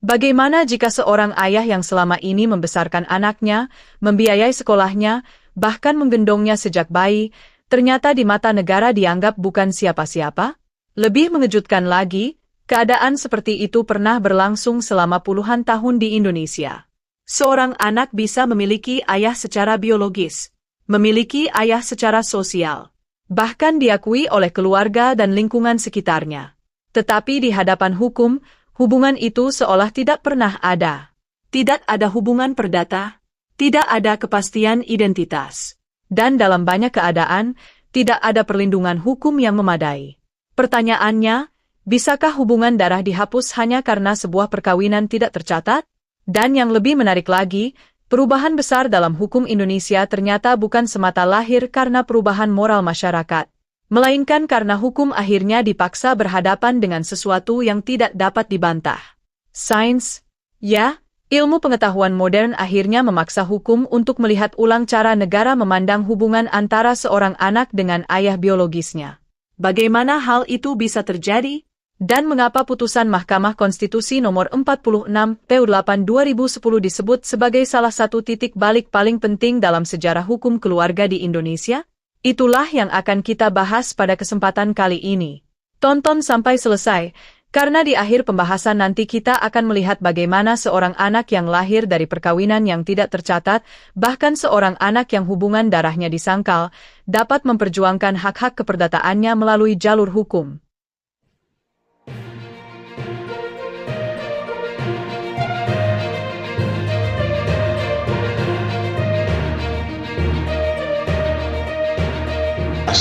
Bagaimana jika seorang ayah yang selama ini membesarkan anaknya, membiayai sekolahnya, bahkan menggendongnya sejak bayi, ternyata di mata negara dianggap bukan siapa-siapa? Lebih mengejutkan lagi, keadaan seperti itu pernah berlangsung selama puluhan tahun di Indonesia. Seorang anak bisa memiliki ayah secara biologis, memiliki ayah secara sosial, bahkan diakui oleh keluarga dan lingkungan sekitarnya. Tetapi di hadapan hukum, hubungan itu seolah tidak pernah ada. Tidak ada hubungan perdata, tidak ada kepastian identitas, dan dalam banyak keadaan, tidak ada perlindungan hukum yang memadai. Pertanyaannya, bisakah hubungan darah dihapus hanya karena sebuah perkawinan tidak tercatat? Dan yang lebih menarik lagi, perubahan besar dalam hukum Indonesia ternyata bukan semata lahir karena perubahan moral masyarakat, melainkan karena hukum akhirnya dipaksa berhadapan dengan sesuatu yang tidak dapat dibantah. Sains, ya, ilmu pengetahuan modern akhirnya memaksa hukum untuk melihat ulang cara negara memandang hubungan antara seorang anak dengan ayah biologisnya. Bagaimana hal itu bisa terjadi? Dan mengapa putusan Mahkamah Konstitusi nomor 46 PU8 2010 disebut sebagai salah satu titik balik paling penting dalam sejarah hukum keluarga di Indonesia? Itulah yang akan kita bahas pada kesempatan kali ini. Tonton sampai selesai, karena di akhir pembahasan nanti kita akan melihat bagaimana seorang anak yang lahir dari perkawinan yang tidak tercatat, bahkan seorang anak yang hubungan darahnya disangkal, dapat memperjuangkan hak-hak keperdataannya melalui jalur hukum.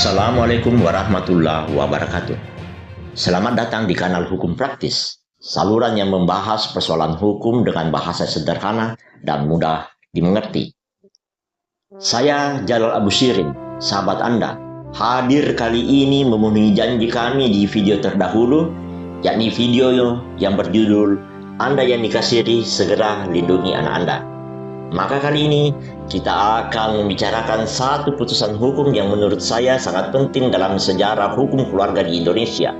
Assalamualaikum warahmatullahi wabarakatuh. Selamat datang di kanal Hukum Praktis, saluran yang membahas persoalan hukum dengan bahasa sederhana dan mudah dimengerti. Saya Jalal Abu Shirin, sahabat Anda, hadir kali ini memenuhi janji kami di video terdahulu, yakni video yang berjudul Anda yang dikasihi segera lindungi anak Anda. Maka kali ini kita akan membicarakan satu putusan hukum yang menurut saya sangat penting dalam sejarah hukum keluarga di Indonesia.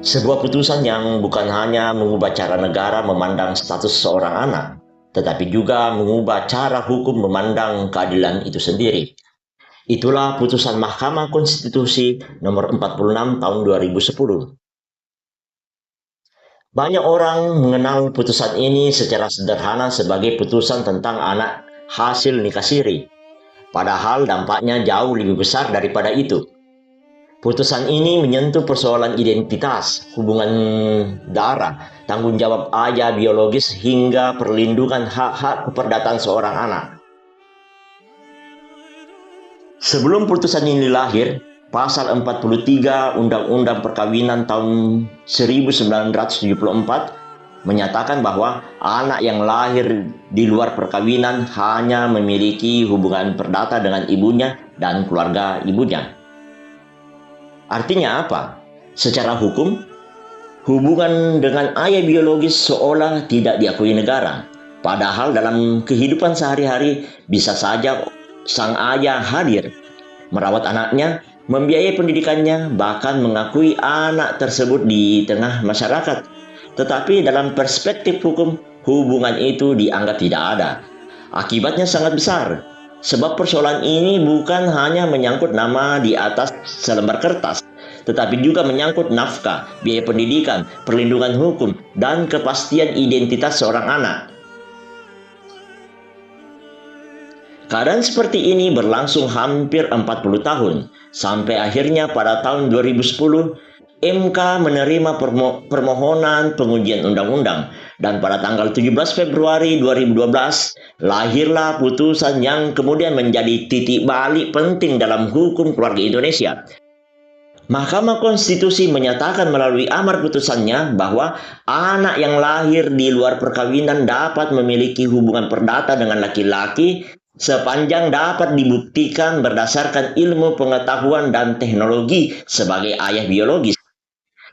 Sebuah putusan yang bukan hanya mengubah cara negara memandang status seorang anak, tetapi juga mengubah cara hukum memandang keadilan itu sendiri. Itulah putusan Mahkamah Konstitusi nomor 46 tahun 2010. Banyak orang mengenal putusan ini secara sederhana sebagai putusan tentang anak hasil nikah siri. Padahal dampaknya jauh lebih besar daripada itu. Putusan ini menyentuh persoalan identitas, hubungan darah, tanggung jawab ayah biologis hingga perlindungan hak-hak keperdataan seorang anak. Sebelum putusan ini lahir, Pasal 43 Undang-Undang Perkawinan tahun 1974 menyatakan bahwa anak yang lahir di luar perkawinan hanya memiliki hubungan perdata dengan ibunya dan keluarga ibunya. Artinya apa? Secara hukum, hubungan dengan ayah biologis seolah tidak diakui negara. Padahal dalam kehidupan sehari-hari bisa saja sang ayah hadir, merawat anaknya, membiayai pendidikannya, bahkan mengakui anak tersebut di tengah masyarakat. Tetapi dalam perspektif hukum, hubungan itu dianggap tidak ada. Akibatnya sangat besar, sebab persoalan ini bukan hanya menyangkut nama di atas selembar kertas, tetapi juga menyangkut nafkah, biaya pendidikan, perlindungan hukum, dan kepastian identitas seorang anak. Keadaan seperti ini berlangsung hampir 40 tahun, sampai akhirnya pada tahun 2010, MK menerima permohonan pengujian undang-undang, dan pada tanggal 17 Februari 2012, lahirlah putusan yang kemudian menjadi titik balik penting dalam hukum keluarga Indonesia. Mahkamah Konstitusi menyatakan melalui amar putusannya bahwa anak yang lahir di luar perkawinan dapat memiliki hubungan perdata dengan laki-laki sepanjang dapat dibuktikan berdasarkan ilmu pengetahuan dan teknologi sebagai ayah biologis.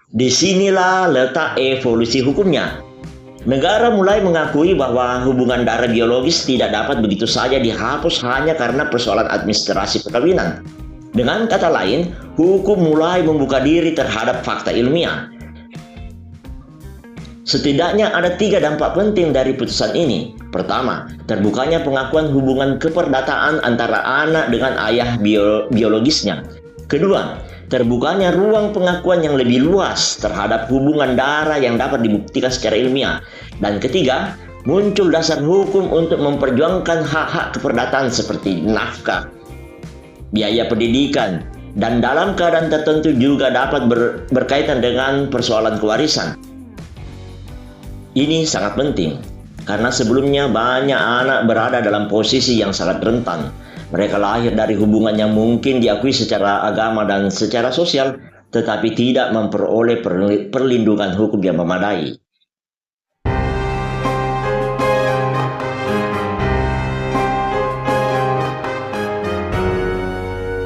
Disinilah letak evolusi hukumnya. Negara mulai mengakui bahwa hubungan darah biologis tidak dapat begitu saja dihapus hanya karena persoalan administrasi perkawinan. Dengan kata lain, hukum mulai membuka diri terhadap fakta ilmiah. Setidaknya ada 3 dampak penting dari putusan ini. Pertama, terbukanya pengakuan hubungan keperdataan antara anak dengan ayah biologisnya. Kedua, terbukanya ruang pengakuan yang lebih luas terhadap hubungan darah yang dapat dibuktikan secara ilmiah. Dan ketiga, muncul dasar hukum untuk memperjuangkan hak-hak keperdataan seperti nafkah, biaya pendidikan, dan dalam keadaan tertentu juga dapat berkaitan dengan persoalan kewarisan. Ini sangat penting, karena sebelumnya banyak anak berada dalam posisi yang sangat rentan. Mereka lahir dari hubungan yang mungkin diakui secara agama dan secara sosial, tetapi tidak memperoleh perlindungan hukum yang memadai.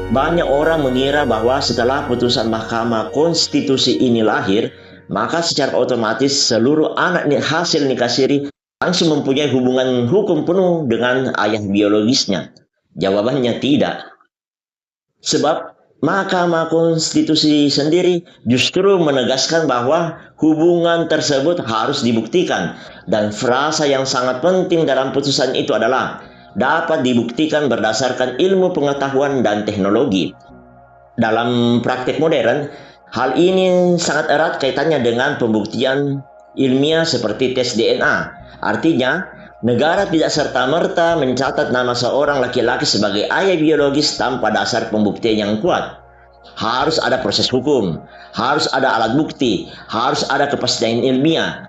Banyak orang mengira bahwa setelah putusan Mahkamah Konstitusi ini lahir, maka secara otomatis seluruh anak hasil nikah siri langsung mempunyai hubungan hukum penuh dengan ayah biologisnya. Jawabannya tidak. Sebab Mahkamah Konstitusi sendiri justru menegaskan bahwa hubungan tersebut harus dibuktikan. Dan frasa yang sangat penting dalam putusan itu adalah dapat dibuktikan berdasarkan ilmu pengetahuan dan teknologi. Dalam praktik modern, hal ini sangat erat kaitannya dengan pembuktian ilmiah seperti tes DNA. Artinya, negara tidak serta-merta mencatat nama seorang laki-laki sebagai ayah biologis tanpa dasar pembuktian yang kuat. Harus ada proses hukum, harus ada alat bukti, harus ada kepastian ilmiah.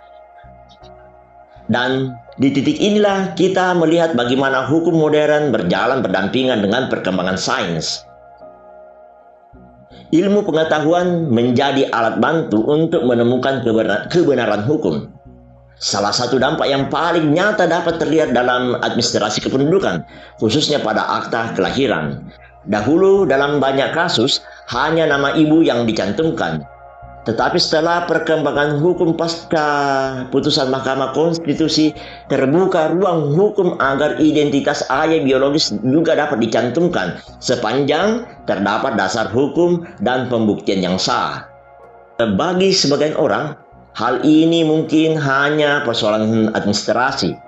Dan di titik inilah kita melihat bagaimana hukum modern berjalan berdampingan dengan perkembangan sains. Ilmu pengetahuan menjadi alat bantu untuk menemukan kebenaran hukum. Salah satu dampak yang paling nyata dapat terlihat dalam administrasi kependudukan, khususnya pada akta kelahiran. Dahulu dalam banyak kasus, hanya nama ibu yang dicantumkan. Tetapi setelah perkembangan hukum pasca putusan Mahkamah Konstitusi, terbuka ruang hukum agar identitas ayah biologis juga dapat dicantumkan, sepanjang terdapat dasar hukum dan pembuktian yang sah. Bagi sebagian orang, hal ini mungkin hanya persoalan administrasi.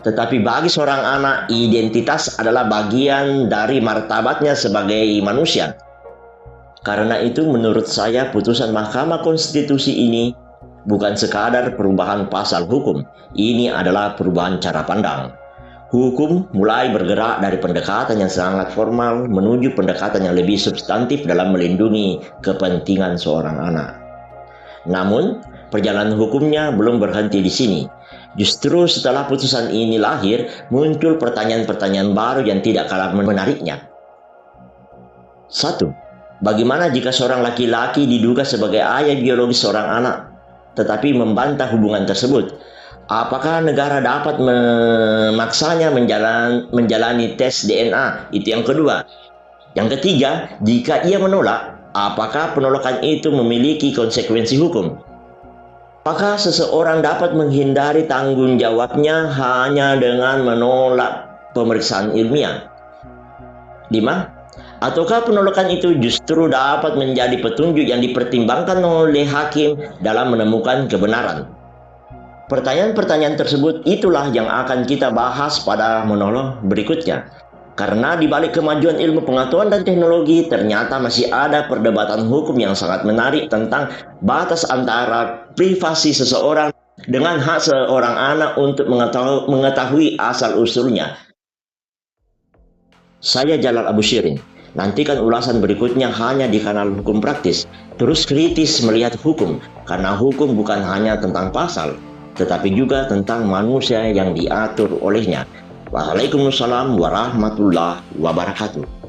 Tetapi bagi seorang anak, identitas adalah bagian dari martabatnya sebagai manusia. Karena itu menurut saya putusan Mahkamah Konstitusi ini bukan sekadar perubahan pasal hukum. Ini adalah perubahan cara pandang. Hukum mulai bergerak dari pendekatan yang sangat formal menuju pendekatan yang lebih substantif dalam melindungi kepentingan seorang anak. Namun, perjalanan hukumnya belum berhenti di sini. Justru setelah putusan ini lahir, muncul pertanyaan-pertanyaan baru yang tidak kalah menariknya. 1. Bagaimana jika seorang laki-laki diduga sebagai ayah biologis seorang anak, tetapi membantah hubungan tersebut? Apakah negara dapat memaksanya menjalani tes DNA? Itu yang kedua. Yang ketiga, jika ia menolak, apakah penolakan itu memiliki konsekuensi hukum? Apakah seseorang dapat menghindari tanggung jawabnya hanya dengan menolak pemeriksaan ilmiah? 5. Ataukah penolakan itu justru dapat menjadi petunjuk yang dipertimbangkan oleh hakim dalam menemukan kebenaran? Pertanyaan-pertanyaan tersebut itulah yang akan kita bahas pada monolog berikutnya. Karena di balik kemajuan ilmu pengetahuan dan teknologi, ternyata masih ada perdebatan hukum yang sangat menarik tentang batas antara privasi seseorang dengan hak seorang anak untuk mengetahui asal-usulnya. Saya Jalal Abu Shirin. Nantikan ulasan berikutnya hanya di kanal Hukum Praktis. Terus kritis melihat hukum, karena hukum bukan hanya tentang pasal, tetapi juga tentang manusia yang diatur olehnya. Waalaikumsalam warahmatullahi wabarakatuh.